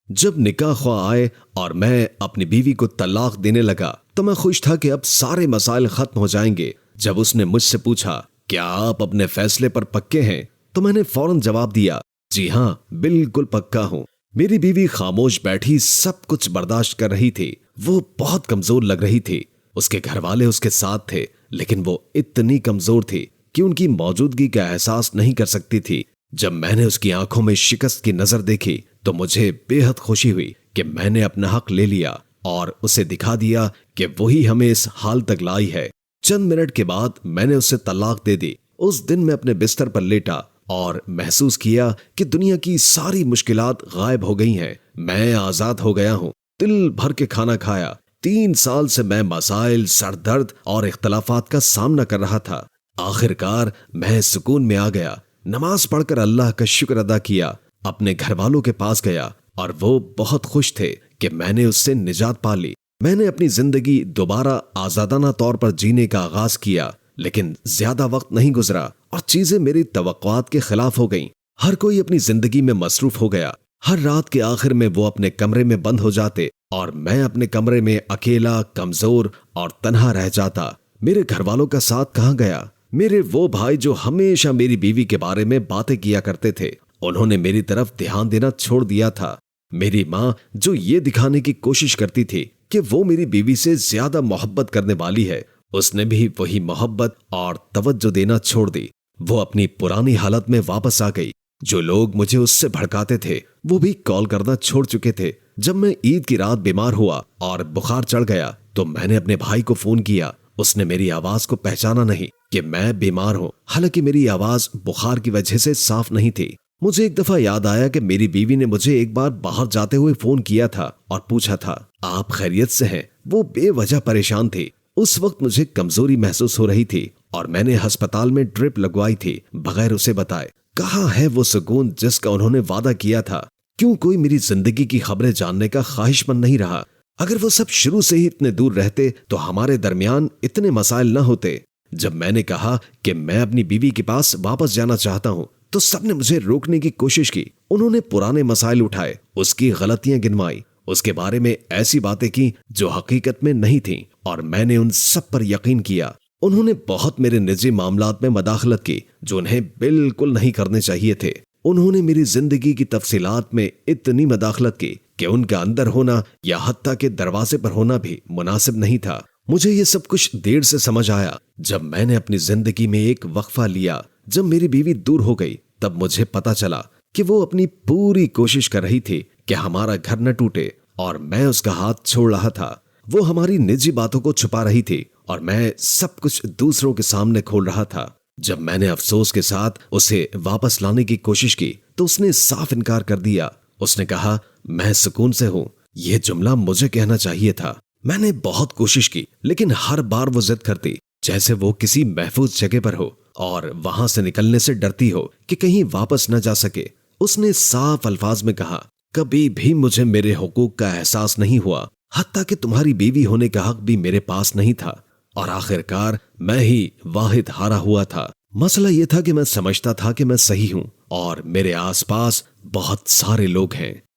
جب نکاح خواہ آئے اور میں اپنی بیوی کو طلاق دینے لگا تو میں خوش تھا کہ اب سارے مسائل ختم ہو جائیں گے۔ جب اس نے مجھ سے پوچھا کیا آپ اپنے فیصلے پر پکے ہیں تو میں نے فوراً جواب دیا جی ہاں بالکل پکا ہوں۔ میری بیوی خاموش بیٹھی سب کچھ برداشت کر رہی تھی۔ وہ بہت کمزور لگ رہی تھی۔ اس کے گھر والے اس کے ساتھ تھے لیکن وہ اتنی کمزور تھی کہ ان کی موجودگی کا احساس نہیں کر سکتی تھی۔ جب میں نے اس کی آنکھوں میں شکست کی نظر دیکھی تو مجھے بے حد خوشی ہوئی کہ میں نے اپنا حق لے لیا اور اسے دکھا دیا کہ وہی ہمیں اس حال تک لائی ہے۔ چند منٹ کے بعد میں نے اسے طلاق دے دی۔ اس دن میں اپنے بستر پر لیٹا اور محسوس کیا کہ دنیا کی ساری مشکلات غائب ہو گئی ہیں۔ میں آزاد ہو گیا ہوں۔ دل بھر کے کھانا کھایا۔ 3 سال سے میں مسائل، سر درد اور اختلافات کا سامنا کر رہا تھا۔ آخر کار میں سکون میں آ گیا۔ نماز پڑھ کر اللہ کا شکر ادا کیا، اپنے گھر والوں کے پاس گیا اور وہ بہت خوش تھے کہ میں نے اس سے نجات پا لی۔ میں نے اپنی زندگی دوبارہ آزادانہ طور پر جینے کا آغاز کیا، لیکن زیادہ وقت نہیں گزرا اور چیزیں میری توقعات کے خلاف ہو گئیں۔ ہر کوئی اپنی زندگی میں مصروف ہو گیا۔ ہر رات کے آخر میں وہ اپنے کمرے میں بند ہو جاتے اور میں اپنے کمرے میں اکیلا، کمزور اور تنہا رہ جاتا۔ میرے گھر والوں کا ساتھ کہاں گیا؟ میرے وہ بھائی جو ہمیشہ میری بیوی کے بارے میں باتیں کیا کرتے تھے، انہوں نے میری طرف دھیان دینا چھوڑ دیا تھا۔ میری ماں جو یہ دکھانے کی کوشش کرتی تھی کہ وہ میری بیوی سے زیادہ محبت کرنے والی ہے، اس نے بھی وہی محبت اور توجہ دینا چھوڑ دی۔ وہ اپنی پرانی حالت میں واپس آ گئی۔ جو لوگ مجھے اس سے بھڑکاتے تھے وہ بھی کال کرنا چھوڑ چکے تھے۔ جب میں عید کی رات بیمار ہوا اور بخار چڑھ گیا تو میں نے اپنے بھائی کو فون کیا۔ اس نے میری آواز کو پہچانا نہیں کہ میں بیمار ہوں، حالانکہ میری آواز بخار کی وجہ سے صاف نہیں تھی۔ مجھے ایک دفعہ یاد آیا کہ میری بیوی نے مجھے ایک بار باہر جاتے ہوئے فون کیا تھا اور پوچھا تھا آپ خیریت سے ہیں؟ وہ بے وجہ پریشان تھی۔ اس وقت مجھے کمزوری محسوس ہو رہی تھی اور میں نے ہسپتال میں ڈرپ لگوائی تھی بغیر اسے بتائے۔ کہاں ہے وہ سکون جس کا انہوں نے وعدہ کیا تھا؟ کیوں کوئی میری زندگی کی خبریں جاننے کا خواہش مند نہیں رہا؟ اگر وہ سب شروع سے ہی اتنے دور رہتے تو ہمارے درمیان اتنے مسائل نہ ہوتے۔ جب میں نے کہا کہ میں اپنی بیوی کے پاس واپس جانا چاہتا ہوں تو سب نے مجھے روکنے کی کوشش کی۔ انہوں نے پرانے مسائل اٹھائے، اس کی غلطیاں گنوائی، اس کے بارے میں ایسی باتیں کی جو حقیقت میں نہیں تھیں، اور میں نے ان سب پر یقین کیا۔ انہوں نے بہت میرے نجی معاملات میں مداخلت کی جو انہیں بالکل نہیں کرنے چاہیے تھے۔ انہوں نے میری زندگی کی تفصیلات میں اتنی مداخلت کی کہ ان کا اندر ہونا یا حتیٰ کہ دروازے پر ہونا بھی مناسب نہیں تھا۔ مجھے یہ سب کچھ دیر سے سمجھ آیا جب میں نے اپنی زندگی میں ایک وقفہ لیا۔ جب میری بیوی دور ہو گئی تب مجھے پتا چلا کہ وہ اپنی پوری کوشش کر رہی تھی کہ ہمارا گھر نہ ٹوٹے، اور میں اس کا ہاتھ چھوڑ رہا تھا۔ وہ ہماری نجی باتوں کو چھپا رہی تھی اور میں سب کچھ دوسروں کے سامنے کھول رہا تھا۔ جب میں نے افسوس کے ساتھ اسے واپس لانے کی کوشش کی تو اس نے صاف انکار کر دیا۔ اس نے کہا میں سکون سے ہوں۔ یہ جملہ مجھے کہنا چاہیے تھا۔ میں نے بہت کوشش کی لیکن ہر بار وہ ضد کرتی جیسے وہ کسی محفوظ جگہ پر ہو اور وہاں سے نکلنے سے ڈرتی ہو کہ کہیں واپس نہ جا سکے۔ اس نے صاف الفاظ میں کہا کبھی بھی مجھے میرے حقوق کا احساس نہیں ہوا، حتیٰ کہ تمہاری بیوی ہونے کا حق بھی میرے پاس نہیں تھا، اور آخر کار میں ہی واحد ہارا ہوا تھا۔ مسئلہ یہ تھا کہ میں سمجھتا تھا کہ میں صحیح ہوں اور میرے آس پاس بہت سارے لوگ ہیں